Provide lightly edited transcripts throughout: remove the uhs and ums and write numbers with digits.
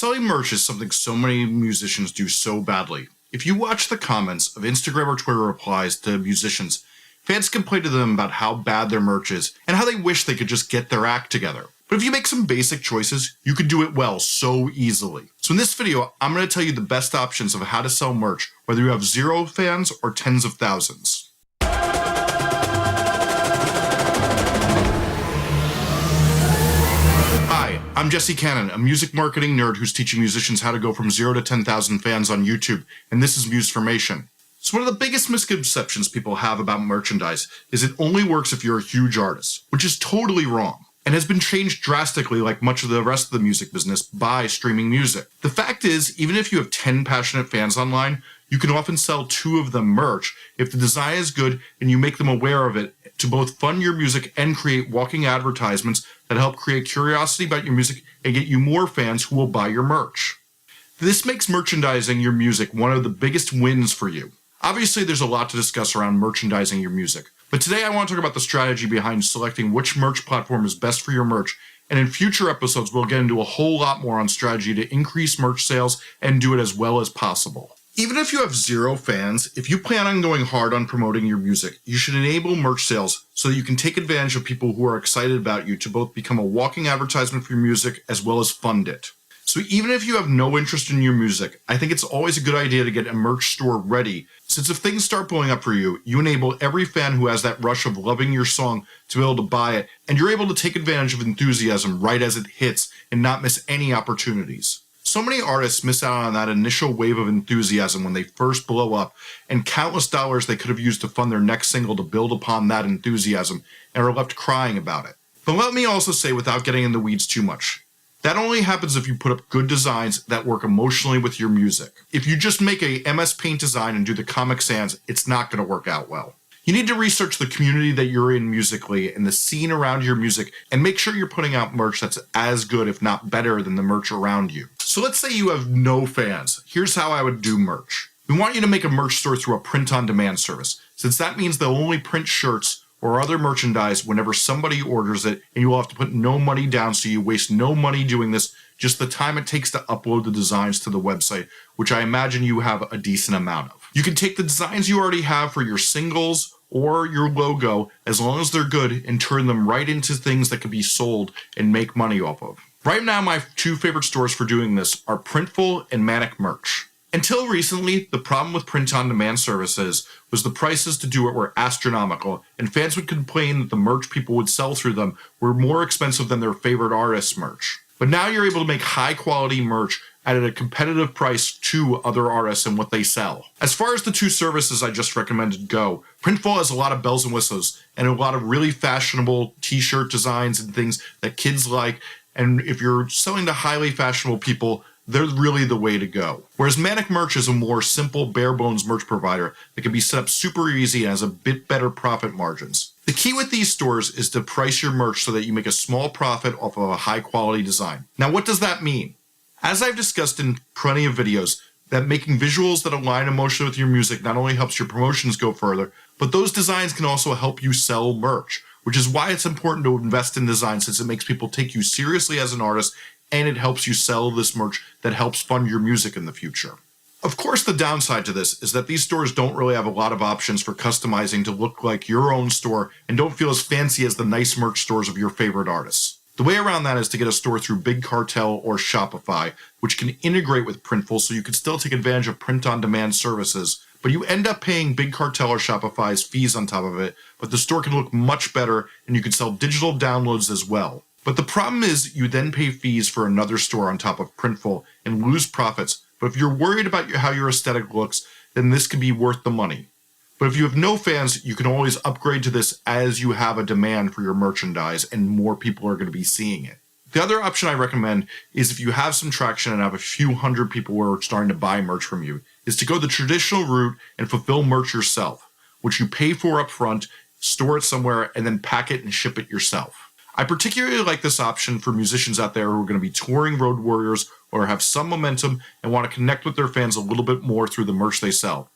Selling merch is something so many musicians do so badly. If you watch the comments of Instagram or Twitter replies to musicians, fans complain to them about how bad their merch is and how they wish they could just get their act together. But if you make some basic choices, you can do it well so easily. So in this video, I'm going to tell you the best options of how to sell merch, whether you have 0 fans or tens of thousands. Hi, I'm Jesse Cannon, a music marketing nerd who's teaching musicians how to go from 0 to 10,000 fans on YouTube, and this is Musformation. So one of the biggest misconceptions people have about merchandise is it only works if you're a huge artist, which is totally wrong, and has been changed drastically like much of the rest of the music business by streaming music. The fact is, even if you have 10 passionate fans online, you can often sell 2 of them merch if the design is good and you make them aware of it to both fund your music and create walking advertisements that help create curiosity about your music and get you more fans who will buy your merch. This makes merchandising your music one of the biggest wins for you. Obviously, there's a lot to discuss around merchandising your music, but today I want to talk about the strategy behind selecting which merch platform is best for your merch, and in future episodes we'll get into a whole lot more on strategy to increase merch sales and do it as well as possible. Even if you have 0 fans, if you plan on going hard on promoting your music, you should enable merch sales so that you can take advantage of people who are excited about you to both become a walking advertisement for your music as well as fund it. So even if you have no interest in your music, I think it's always a good idea to get a merch store ready, since if things start blowing up for you, you enable every fan who has that rush of loving your song to be able to buy it, and you're able to take advantage of enthusiasm right as it hits and not miss any opportunities. So many artists miss out on that initial wave of enthusiasm when they first blow up, and countless dollars they could have used to fund their next single to build upon that enthusiasm and are left crying about it. But let me also say, without getting in the weeds too much, that only happens if you put up good designs that work emotionally with your music. If you just make a MS Paint design and do the Comic Sans, it's not going to work out well. You need to research the community that you're in musically and the scene around your music, and make sure you're putting out merch that's as good, if not better, than the merch around you. So let's say you have no fans. Here's how I would do merch. We want you to make a merch store through a print-on-demand service, since that means they'll only print shirts or other merchandise whenever somebody orders it, and you will have to put no money down, so you waste no money doing this, just the time it takes to upload the designs to the website, which I imagine you have a decent amount of. You can take the designs you already have for your singles or your logo, as long as they're good, and turn them right into things that can be sold and make money off of. Right now, my 2 favorite stores for doing this are Printful and Manic Merch. Until recently, the problem with print-on-demand services was the prices to do it were astronomical, and fans would complain that the merch people would sell through them were more expensive than their favorite artists' merch. But now you're able to make high-quality merch at a competitive price to other artists and what they sell. As far as the 2 services I just recommended go, Printful has a lot of bells and whistles and a lot of really fashionable t-shirt designs and things that kids like, and if you're selling to highly fashionable people, they're really the way to go. Whereas Manic Merch is a more simple, bare-bones merch provider that can be set up super easy and has a bit better profit margins. The key with these stores is to price your merch so that you make a small profit off of a high-quality design. Now, what does that mean? As I've discussed in plenty of videos, that making visuals that align emotionally with your music not only helps your promotions go further, but those designs can also help you sell merch, which is why it's important to invest in design, since it makes people take you seriously as an artist, and it helps you sell this merch that helps fund your music in the future. Of course, the downside to this is that these stores don't really have a lot of options for customizing to look like your own store and don't feel as fancy as the nice merch stores of your favorite artists. The way around that is to get a store through Big Cartel or Shopify, which can integrate with Printful so you can still take advantage of print-on-demand services, but you end up paying Big Cartel or Shopify's fees on top of it, but the store can look much better and you can sell digital downloads as well. But the problem is you then pay fees for another store on top of Printful and lose profits. But if you're worried about how your aesthetic looks, then this can be worth the money. But if you have no fans, you can always upgrade to this as you have a demand for your merchandise and more people are going to be seeing it. The other option I recommend is, if you have some traction and have a few hundred people who are starting to buy merch from you, is to go the traditional route and fulfill merch yourself, which you pay for up front, store it somewhere, and then pack it and ship it yourself. I particularly like this option for musicians out there who are going to be touring road warriors or have some momentum and want to connect with their fans a little bit more through the merch they sell.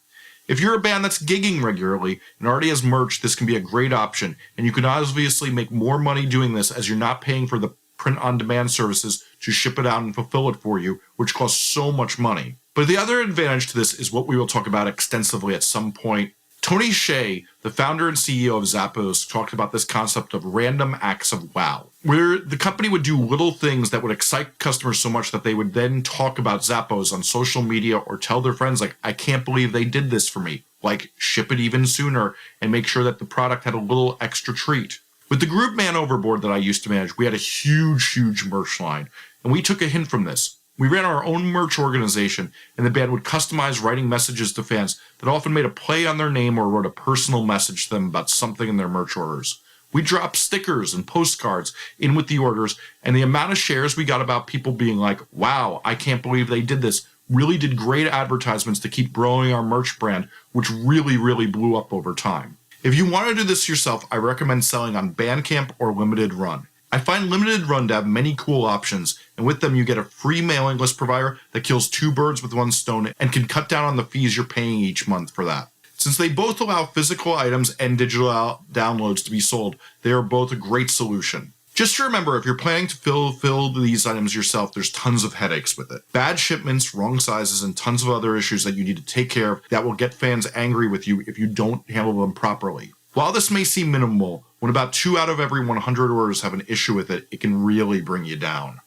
If you're a band that's gigging regularly and already has merch, this can be a great option, and you can obviously make more money doing this as you're not paying for the print-on-demand services to ship it out and fulfill it for you, which costs so much money. But the other advantage to this is what we will talk about extensively at some point. Tony Hsieh, the founder and CEO of Zappos, talked about this concept of random acts of wow, where the company would do little things that would excite customers so much that they would then talk about Zappos on social media or tell their friends, like, I can't believe they did this for me, like ship it even sooner and make sure that the product had a little extra treat. With the group Man Overboard that I used to manage, we had a huge merch line, and we took a hint from this. We ran our own merch organization, and the band would customize writing messages to fans that often made a play on their name or wrote a personal message to them about something in their merch orders. We dropped stickers and postcards in with the orders, and the amount of shares we got about people being like, wow, I can't believe they did this, really did great advertisements to keep growing our merch brand, which really blew up over time. If you want to do this yourself, I recommend selling on Bandcamp or Limited Run. I find Limited Run to have many cool options, and with them you get a free mailing list provider that kills two birds with one stone and can cut down on the fees you're paying each month for that. Since they both allow physical items and digital downloads to be sold, they are both a great solution. Just remember, if you're planning to fill these items yourself, there's tons of headaches with it. Bad shipments, wrong sizes, and tons of other issues that you need to take care of that will get fans angry with you if you don't handle them properly. While this may seem minimal, when about 2 out of every 100 orders have an issue with it, it can really bring you down.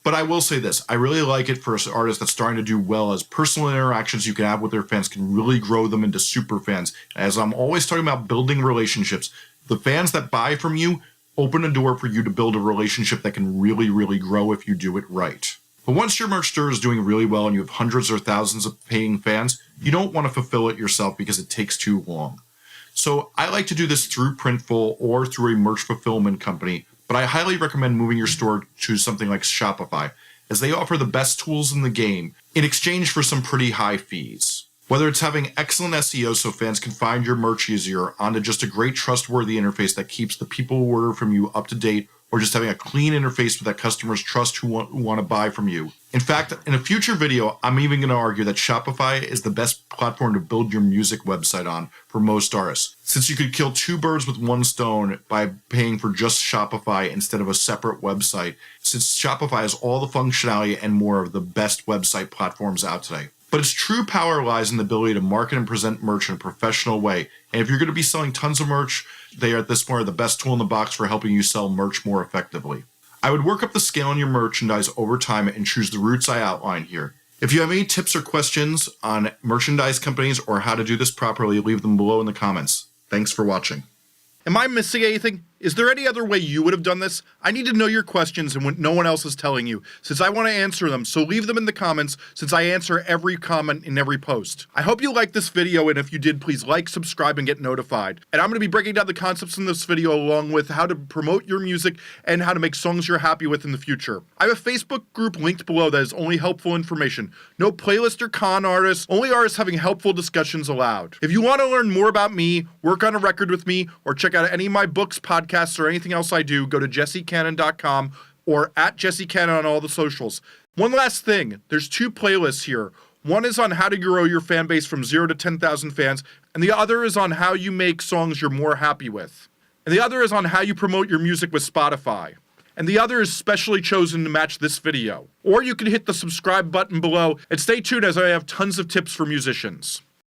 But I will say this, I really like it for an artist that's starting to do well, as personal interactions you can have with their fans can really grow them into super fans. As I'm always talking about building relationships, the fans that buy from you open a door for you to build a relationship that can really grow if you do it right. But once your merch store is doing really well and you have hundreds or thousands of paying fans, you don't want to fulfill it yourself because it takes too long. So I like to do this through Printful or through a merch fulfillment company, but I highly recommend moving your store to something like Shopify, as they offer the best tools in the game in exchange for some pretty high fees. Whether it's having excellent SEO so fans can find your merch easier, onto just a great trustworthy interface that keeps the people who order from you up to date, or just having a clean interface that customers trust who want to buy from you. In fact, in a future video, I'm even going to argue that Shopify is the best platform to build your music website on for most artists, since you could kill two birds with one stone by paying for just Shopify instead of a separate website, since Shopify has all the functionality and more of the best website platforms out today. But its true power lies in the ability to market and present merch in a professional way. And if you're going to be selling tons of merch, they are at this point the best tool in the box for helping you sell merch more effectively. I would work up the scale in your merchandise over time and choose the routes I outline here. If you have any tips or questions on merchandise companies or how to do this properly, leave them below in the comments. Thanks for watching. Am I missing anything? Is there any other way you would have done this? I need to know your questions and what no one else is telling you, since I want to answer them, so leave them in the comments, since I answer every comment in every post. I hope you liked this video, and if you did, please like, subscribe, and get notified. And I'm going to be breaking down the concepts in this video along with how to promote your music and how to make songs you're happy with in the future. I have a Facebook group linked below that is only helpful information. No playlist or con artists, only artists having helpful discussions allowed. If you want to learn more about me, work on a record with me, or check out any of my books, podcasts, or anything else I do, go to jessecannon.com or at jessecannon on all the socials. One last thing, there's 2 playlists here. One is on how to grow your fan base from 0 to 10,000 fans, and the other is on how you make songs you're more happy with. And the other is on how you promote your music with Spotify. And the other is specially chosen to match this video. Or you can hit the subscribe button below and stay tuned as I have tons of tips for musicians.